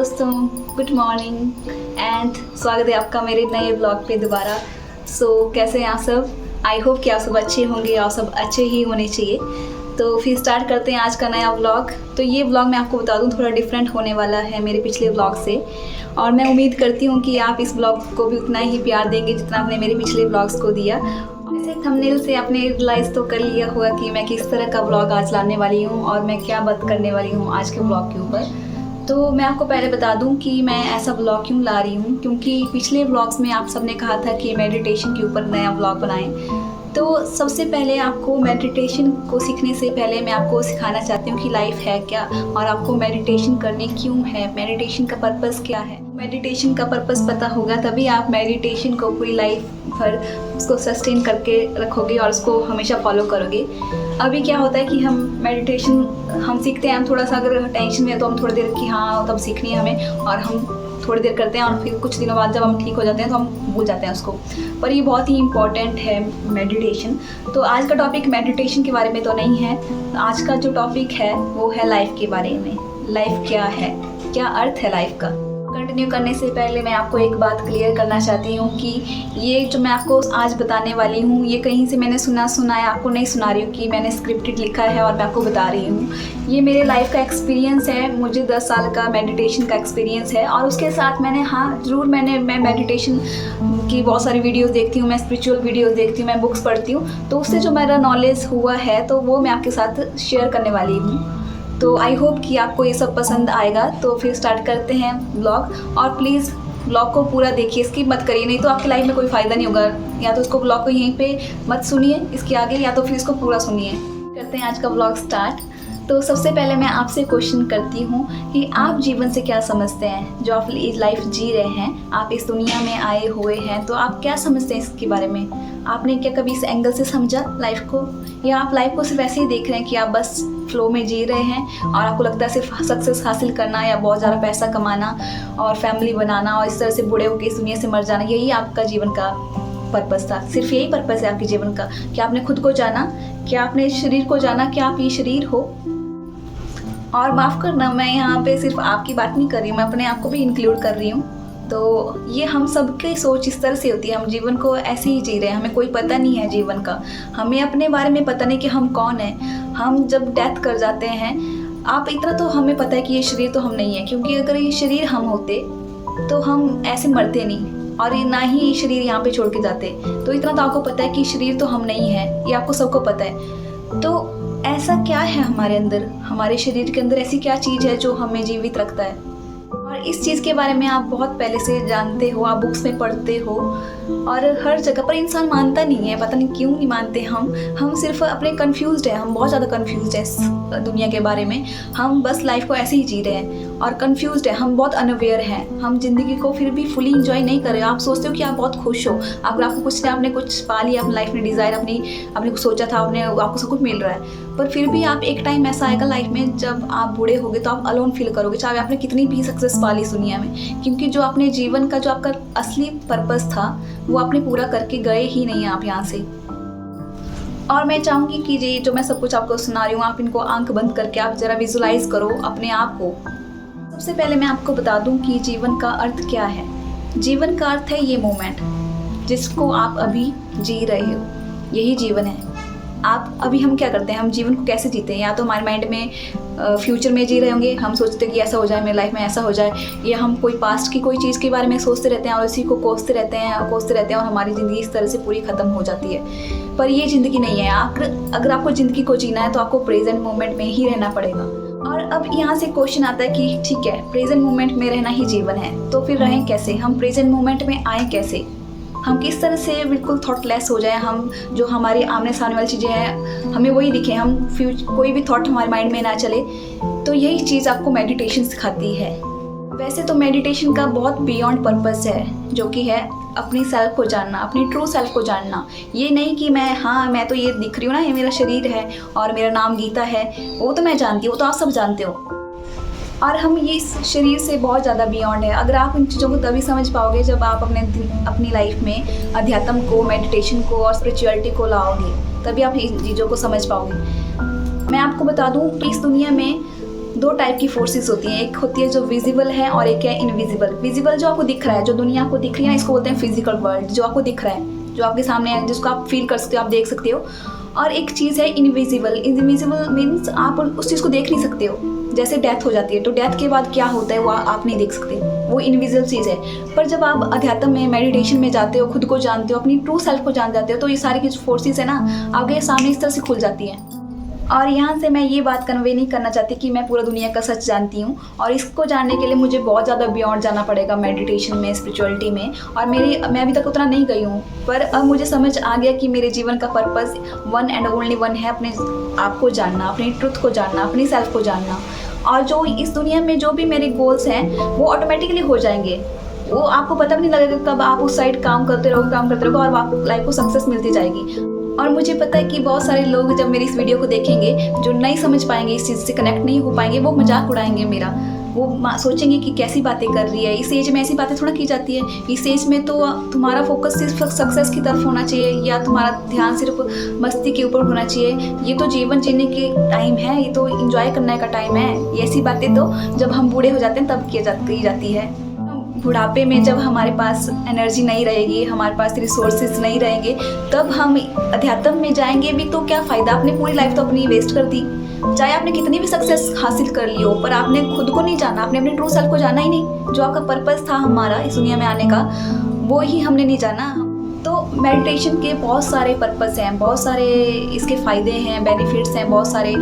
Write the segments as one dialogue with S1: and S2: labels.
S1: दोस्तों, good morning and स्वागत है आपका मेरे नए ब्लॉग पे दोबारा। कैसे हैं आप सब? आई होप कि आप सब अच्छे होंगे और सब अच्छे ही होने चाहिए। तो फिर स्टार्ट करते हैं आज का नया व्लॉग। तो ये व्लॉग मैं आपको बता दूं थोड़ा डिफरेंट होने वाला है मेरे पिछले व्लॉग से, और मैं उम्मीद करती हूँ कि आप इस व्लॉग को भी उतना ही प्यार देंगे जितना आपने मेरे पिछले व्लॉग्स को दिया। वैसे थंबनेल से आपने रियलाइज़ तो कर लिया होगा कि मैं किस तरह का व्लॉग आज लाने वाली हूँ और मैं क्या बात करने वाली हूँ आज के व्लॉग के ऊपर। तो मैं आपको पहले बता दूं कि मैं ऐसा व्लॉग क्यों ला रही हूँ, क्योंकि पिछले व्लॉग्स में आप सबने कहा था कि मेडिटेशन के ऊपर नया व्लॉग बनाएं। तो सबसे पहले आपको मेडिटेशन को सीखने से पहले मैं आपको सिखाना चाहती हूँ कि लाइफ है क्या और आपको मेडिटेशन करनी क्यों है, मेडिटेशन का पर्पस क्या है। मेडिटेशन का पर्पस पता होगा तभी आप मेडिटेशन को पूरी लाइफ भर उसको सस्टेन करके रखोगे और उसको हमेशा फॉलो करोगे। अभी क्या होता है कि हम मेडिटेशन हम सीखते हैं, हम थोड़ा सा अगर टेंशन में है तो हम थोड़ी देर कि हाँ तब सीखनी है हमें, और हम थोड़ी देर करते हैं और फिर कुछ दिनों बाद जब हम ठीक हो जाते हैं तो हम भूल जाते हैं उसको। पर ये बहुत ही इम्पॉर्टेंट है मेडिटेशन। तो आज का टॉपिक मेडिटेशन के बारे में तो नहीं है, आज का जो टॉपिक है वो है लाइफ के बारे में। लाइफ क्या है, क्या अर्थ है लाइफ का। कंटिन्यू करने से पहले मैं आपको एक बात क्लियर करना चाहती हूँ कि ये जो मैं आपको आज बताने वाली हूँ ये कहीं से मैंने सुना है, आपको नहीं सुना रही हूँ कि मैंने स्क्रिप्टेड लिखा है और मैं आपको बता रही हूँ। ये मेरे लाइफ का एक्सपीरियंस है, मुझे 10 साल का मेडिटेशन का एक्सपीरियंस है। और उसके साथ मैंने ज़रूर मैं मेडिटेशन की बहुत सारी वीडियोज़ देखती हूँ, मैं स्पिरिचुअल वीडियोज़ देखती हूँ, मैं बुक्स पढ़ती हूँ, तो उससे जो मेरा नॉलेज हुआ है तो वो मैं आपके साथ शेयर करने वाली हूँ। तो आई होप कि आपको ये सब पसंद आएगा। तो फिर स्टार्ट करते हैं व्लॉग, और प्लीज़ व्लॉग को पूरा देखिए, स्किप मत करिए, नहीं तो आपकी लाइफ में कोई फ़ायदा नहीं होगा। या तो इसको व्लॉग को यहीं पे मत सुनिए इसके आगे, या तो फिर इसको पूरा सुनिए। करते हैं आज का व्लॉग स्टार्ट। तो सबसे पहले मैं आपसे क्वेश्चन करती हूँ कि आप जीवन से क्या समझते हैं। जो आप लाइफ जी रहे हैं, आप इस दुनिया में आए हुए हैं, तो आप क्या समझते हैं इसके बारे में। आपने क्या कभी इस एंगल से समझा लाइफ को, या आप लाइफ को सिर्फ ऐसे ही देख रहे हैं कि आप बस फ्लो में जी रहे हैं और आपको लगता है सिर्फ सक्सेस हासिल करना या बहुत ज़्यादा पैसा कमाना और फैमिली बनाना और इस तरह से बूढ़े होकर इस दुनिया से मर जाना, यही आपका जीवन का पर्पस था। सिर्फ यही पर्पस है आपके जीवन का कि आपने खुद को जाना, क्या आपने शरीर को जाना, क्या आप ये शरीर हो। और माफ़ करना, मैं यहाँ पे सिर्फ आपकी बात नहीं कर रही हूँ, मैं अपने आप को भी इंक्लूड कर रही हूँ। तो ये हम सबकी सोच इस तरह से होती है, हम जीवन को ऐसे ही जी रहे हैं, हमें कोई पता नहीं है जीवन का, हमें अपने बारे में पता नहीं कि हम कौन हैं। हम जब डेथ कर जाते हैं, आप इतना तो हमें पता है कि ये शरीर तो हम नहीं है, क्योंकि अगर ये शरीर हम होते तो हम ऐसे मरते नहीं और ये ना ही ये शरीर यहाँ पे छोड़ के जाते। तो इतना तो आपको पता है कि शरीर तो हम नहीं है, ये आपको सबको पता है। तो ऐसा क्या है हमारे अंदर, हमारे शरीर के अंदर ऐसी क्या चीज़ है जो हमें जीवित रखता है। और इस चीज़ के बारे में आप बहुत पहले से जानते हो, आप बुक्स में पढ़ते हो और हर जगह पर इंसान मानता नहीं है, पता नहीं क्यों नहीं मानते। हम सिर्फ अपने कंफ्यूज्ड हैं, हम बहुत ज़्यादा कंफ्यूज्ड हैं इस दुनिया के बारे में। हम बस लाइफ को ऐसे ही जी रहे हैं और कंफ्यूज्ड है, हम बहुत अनअवेयर हैं, हम ज़िंदगी को फिर भी फुली इंजॉय नहीं कर रहे। आप सोचते हो कि आप बहुत खुश हो, अगर आपको आपने कुछ पा लिया अपनी लाइफ में, डिज़ायर आपने कुछ सोचा था, आपको सब कुछ मिल रहा है, पर फिर भी आप एक टाइम ऐसा आएगा लाइफ में जब आप बूढ़े होगे तो आप अलोन फील करोगे, चाहे आपने कितनी भी सक्सेस पा ली इस दुनिया में, क्योंकि जो अपने जीवन का जो आपका असली पर्पस था वो आपने पूरा करके गए ही नहीं आप यहाँ से। और मैं चाहूँगी कि ये जो मैं सब कुछ आपको सुना रही हूँ, आप इनको आंख बंद करके आप ज़रा विजुलाइज करो अपने आप को। सबसे पहले मैं आपको बता दूँ कि जीवन का अर्थ क्या है। जीवन का अर्थ है ये मोमेंट जिसको आप अभी जी रहे हो, यही जीवन है। आप अभी हम क्या करते हैं, हम जीवन को कैसे जीते हैं, या तो हमारे माइंड में फ्यूचर में जी रहे होंगे, हम सोचते हैं कि ऐसा हो जाए, मेरी लाइफ में ऐसा हो जाए, या हम कोई पास्ट की कोई चीज़ के बारे में सोचते रहते हैं और इसी को कोसते रहते हैं और हमारी ज़िंदगी इस तरह से पूरी ख़त्म हो जाती है। पर ये ज़िंदगी नहीं है। अगर आपको ज़िंदगी को जीना है तो आपको प्रेजेंट मोमेंट में ही रहना पड़ेगा। और अब यहाँ से क्वेश्चन आता है कि ठीक है, प्रेजेंट मोमेंट में रहना ही जीवन है, तो फिर रहें कैसे, हम प्रेजेंट मोमेंट में आएँ कैसे, हम किस तरह से बिल्कुल थॉटलेस हो जाए, हम जो हमारे आमने सामने वाली चीज़ें हैं हमें वही दिखे, हम कोई भी थॉट हमारे माइंड में ना चले। तो यही चीज़ आपको मेडिटेशन सिखाती है। वैसे तो मेडिटेशन का बहुत बियॉन्ड पर्पस है, जो कि है अपनी सेल्फ को जानना, अपनी ट्रू सेल्फ को जानना। ये नहीं कि मैं तो ये दिख रही हूँ ना, ये मेरा शरीर है और मेरा नाम गीता है, वो तो मैं जानती हूँ, वो तो आप सब जानते हो। और हम ये इस शरीर से बहुत ज़्यादा बियॉन्ड है। अगर आप इन चीज़ों को तभी समझ पाओगे जब आप अपनी लाइफ में अध्यात्म को, मेडिटेशन को और स्पिरिचुअलिटी को लाओगे, तभी आप इन चीज़ों को समझ पाओगे। मैं आपको बता दूं कि इस दुनिया में 2 दो टाइप की फोर्सेस होती हैं, एक होती है जो विजिबल है और एक है इनविजिबल। विजिबल जो आपको दिख रहा है, जो दुनिया आपको दिख रही है, इसको बोलते हैं फिजिकल वर्ल्ड, जो आपको दिख रहा है, जो आपके सामने है, जिसको आप फील कर सकते हो, आप देख सकते हो। और एक चीज़ है इनविजिबल। इनविजिबल मीन्स आप उस चीज़ को देख नहीं सकते हो। जैसे डेथ हो जाती है तो डेथ के बाद क्या होता है वो आप नहीं देख सकते, वो इनविजिबल चीज़ है। पर जब आप अध्यात्म में, मेडिटेशन में जाते हो, खुद को जानते हो, अपनी ट्रू सेल्फ को जान जाते हो, तो ये सारी की फोर्सेस है ना आपके सामने इस तरह से खुल जाती हैं। और यहाँ से मैं ये बात कन्वे नहीं करना चाहती कि मैं पूरा दुनिया का सच जानती हूँ, और इसको जानने के लिए मुझे बहुत ज़्यादा बियॉन्ड जाना पड़ेगा मेडिटेशन में, स्पिरिचुअलिटी में। और मैं अभी तक उतना नहीं गई हूँ, पर अब मुझे समझ आ गया कि मेरे जीवन का purpose one and only one है, अपने आप को जानना, अपनी ट्रुथ को जानना, अपनी सेल्फ को जानना। और जो इस दुनिया में जो भी मेरे गोल्स हैं वो ऑटोमेटिकली हो जाएंगे, वो आपको पता भी नहीं लगेगा कब आप उस साइड काम करते रहोगे और आपको लाइफ को सक्सेस मिलती जाएगी। और मुझे पता है कि बहुत सारे लोग जब मेरी इस वीडियो को देखेंगे जो नहीं समझ पाएंगे, इस चीज़ से कनेक्ट नहीं हो पाएंगे, वो मजाक उड़ाएंगे मेरा। वो सोचेंगे कि कैसी बातें कर रही है, इस एज में ऐसी बातें थोड़ा की जाती है, इस एज में तो तुम्हारा फोकस सिर्फ सक्सेस की तरफ होना चाहिए, या तुम्हारा ध्यान सिर्फ मस्ती के ऊपर होना चाहिए, ये तो जीवन जीने के टाइम है, ये तो एंजॉय करने का टाइम है। ये ऐसी बातें तो जब हम बूढ़े हो जाते हैं तब की जाती है। बुढ़ापे में जब हमारे पास एनर्जी नहीं रहेगी, हमारे पास रिसोर्सेज नहीं रहेंगे, तब हम अध्यात्म में जाएंगे भी तो क्या फ़ायदा। आपने पूरी लाइफ तो अपनी वेस्ट कर दी, चाहे आपने कितनी भी सक्सेस हासिल कर ली हो, पर आपने खुद को नहीं जाना, आपने अपने ट्रू सेल्फ को जाना ही नहीं। जो आपका पर्पस था हमारा इस दुनिया में आने का, वो ही हमने नहीं जाना। तो मेडिटेशन के बहुत सारे पर्पस हैं, बहुत सारे इसके फ़ायदे हैं, बेनिफिट्स हैं, बहुत सारे,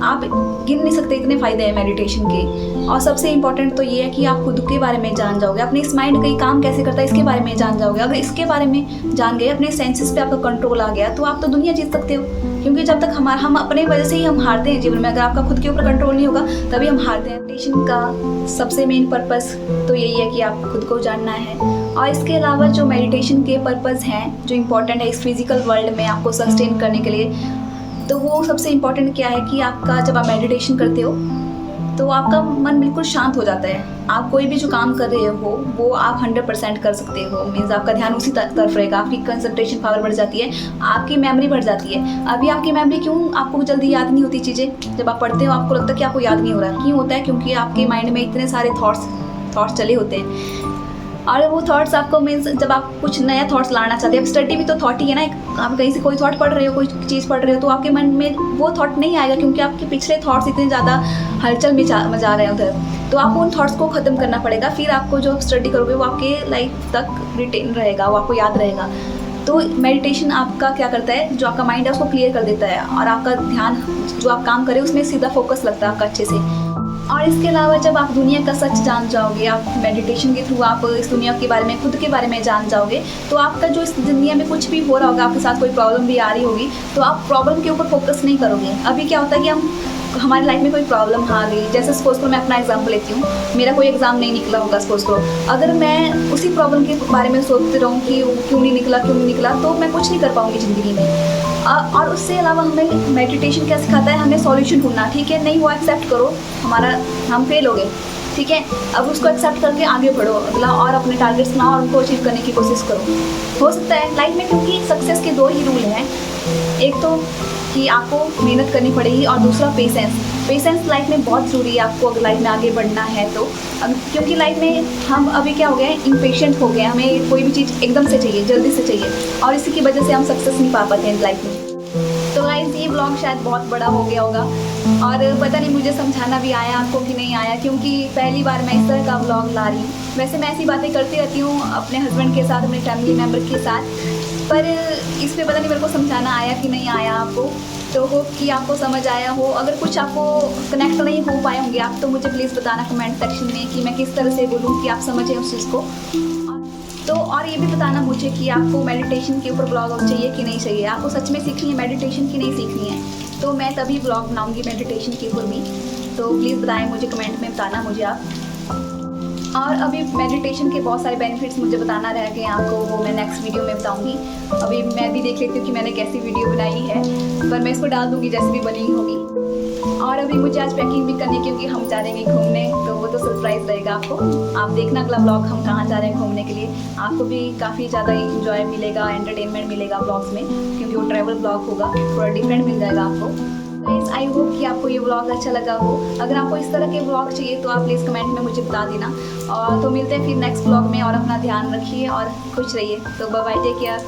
S1: आप गिन नहीं सकते इतने फ़ायदे हैं मेडिटेशन के। और सबसे इम्पॉर्टेंट तो ये है कि आप खुद के बारे में जान जाओगे, अपने इस माइंड का ये काम कैसे करता है इसके बारे में जान जाओगे। अगर इसके बारे में जान गए, अपने सेंसेस पे आपका कंट्रोल आ गया, तो आप तो दुनिया जीत सकते हो। क्योंकि जब तक हम अपने वजह से ही हम हारते हैं जीवन में, अगर आपका खुद के ऊपर कंट्रोल नहीं होगा तभी हम हारते हैं। मेडिटेशन का सबसे मेन पर्पस तो यही है कि आप खुद को जानना है। और इसके अलावा जो मेडिटेशन के पर्पस हैं जो इम्पोर्टेंट है इस फिजिकल वर्ल्ड में आपको सस्टेन करने के लिए, तो वो सबसे इम्पोर्टेंट क्या है कि आपका जब आप मेडिटेशन करते हो तो आपका मन बिल्कुल शांत हो जाता है। आप कोई भी जो काम कर रहे हो वो आप 100% कर सकते हो, मीन्स आपका ध्यान उसी तरफ रहेगा, आपकी कंसंट्रेशन पावर बढ़ जाती है, आपकी मेमोरी बढ़ जाती है। अभी आपकी मेमोरी क्यों आपको जल्दी याद नहीं होती चीज़ें, जब आप पढ़ते हो आपको लगता है कि आपको याद नहीं हो रहा। क्यों होता है? क्योंकि आपके माइंड में इतने सारे थॉट्स चले होते हैं, और वो थॉट्स आपको मीन्स जब आप कुछ नया थॉट्स लाना चाहते हैं, अब स्टडी भी तो थॉट ही है ना। आप कहीं से कोई थॉट पढ़ रहे हो, कोई चीज़ पढ़ रहे हो, तो आपके मन में वो थॉट नहीं आएगा, क्योंकि आपके पिछले थॉट्स इतने ज़्यादा हलचल में मचा रहे हैं उधर। तो आपको उन थॉट्स को ख़त्म करना पड़ेगा, फिर आपको जो स्टडी करोगे वो आपके लाइफ तक रिटेन रहेगा, वो आपको याद रहेगा। तो मेडिटेशन आपका क्या करता है, जो आपका माइंड है उसको क्लियर कर देता है, और आपका ध्यान जो आप काम करें उसमें सीधा फोकस लगता है आपका अच्छे से। और इसके अलावा जब आप दुनिया का सच जान जाओगे, आप मेडिटेशन के थ्रू आप इस दुनिया के बारे में, खुद के बारे में जान जाओगे, तो आपका जो इस दुनिया में कुछ भी हो रहा होगा, आपके साथ कोई प्रॉब्लम भी आ रही होगी, तो आप प्रॉब्लम के ऊपर फोकस नहीं करोगे। अभी क्या होता है कि हमारी लाइफ में कोई प्रॉब्लम आ गई, जैसे सपोज करो मैं अपना एग्जांपल लेती हूँ, मेरा कोई एग्जाम नहीं निकला होगा सपोज करो, अगर मैं उसी प्रॉब्लम के बारे में सोचते रहूँ कि वो क्यों नहीं निकला, तो मैं कुछ नहीं कर पाऊँगी ज़िंदगी में। और उससे अलावा हमें मेडिटेशन क्या सिखाता है, हमें सॉल्यूशन ढूंढना। ठीक है, नहीं वो एक्सेप्ट करो, हम फेल हो गए, ठीक है, अब उसको एक्सेप्ट करके आगे बढ़ो अगला, और अपने टारगेट्स बनाओ और उनको अचीव करने की कोशिश करो। हो सकता है लाइफ में, क्योंकि सक्सेस के दो ही रूल हैं, एक तो कि आपको मेहनत करनी पड़ेगी, और दूसरा पेशेंस लाइफ में बहुत ज़रूरी है आपको, अगर लाइफ में आगे बढ़ना है तो। क्योंकि लाइफ में हम अभी क्या हो गए हैं, इम्पेशेंट हो गए, हमें कोई भी चीज़ एकदम से चाहिए, जल्दी से चाहिए, और इसी की वजह से हम सक्सेस नहीं पा पाते हैं लाइफ में। तो गाइस ये ब्लॉग शायद बहुत बड़ा हो गया होगा, और पता नहीं मुझे समझाना भी आया आपको कि नहीं आया, क्योंकि पहली बार मैं इस तरह का ब्लॉग ला रही हूँ। वैसे मैं ऐसी बातें करती रहती हूँ अपने हस्बैंड के साथ, अपने फैमिली मेम्बर के साथ, पर इस पर पता नहीं मेरे को समझाना आया कि नहीं आया आपको। तो होप कि आपको समझ आया हो। अगर कुछ आपको कनेक्ट नहीं हो पाए होंगे आप, तो मुझे प्लीज़ बताना कमेंट सेक्शन में कि मैं किस तरह से बोलूँ कि आप समझें उस चीज़ को। तो और ये भी बताना मुझे कि आपको मेडिटेशन के ऊपर ब्लॉग चाहिए कि नहीं चाहिए, आपको सच में सीखनी है मेडिटेशन की नहीं सीखनी है, तो मैं तभी ब्लॉग बनाऊँगी मेडिटेशन के ऊपर भी। तो प्लीज़ बताएं मुझे, कमेंट में बताना मुझे आप। और अभी मेडिटेशन के बहुत सारे बेनिफिट्स मुझे बताना रह गए आपको, वो मैं नेक्स्ट वीडियो में बताऊंगी। अभी मैं भी देख लेती हूँ कि मैंने कैसी वीडियो बनाई है, पर मैं इसको डाल दूँगी जैसे भी बनी होगी। और अभी मुझे आज पैकिंग भी करनी है, क्योंकि हम जा रहे हैं घूमने, तो वो तो सरप्राइज़ रहेगा आपको। आप देखना अगला ब्लॉग हम कहाँ जा रहे हैं घूमने के लिए। आपको भी काफ़ी ज़्यादा इंजॉय मिलेगा, एंटरटेनमेंट मिलेगा ब्लॉग्स में, क्योंकि वो ट्रैवल ब्लॉग होगा, थोड़ा डिफरेंट मिल जाएगा आपको। गाइस आई होप कि आपको ये व्लॉग अच्छा लगा हो। अगर आपको इस तरह के व्लॉग चाहिए तो आप प्लीज़ कमेंट में मुझे बता देना। और तो मिलते हैं फिर नेक्स्ट व्लॉग में, और अपना ध्यान रखिए और खुश रहिए। तो बाय बाय, टेक केयर।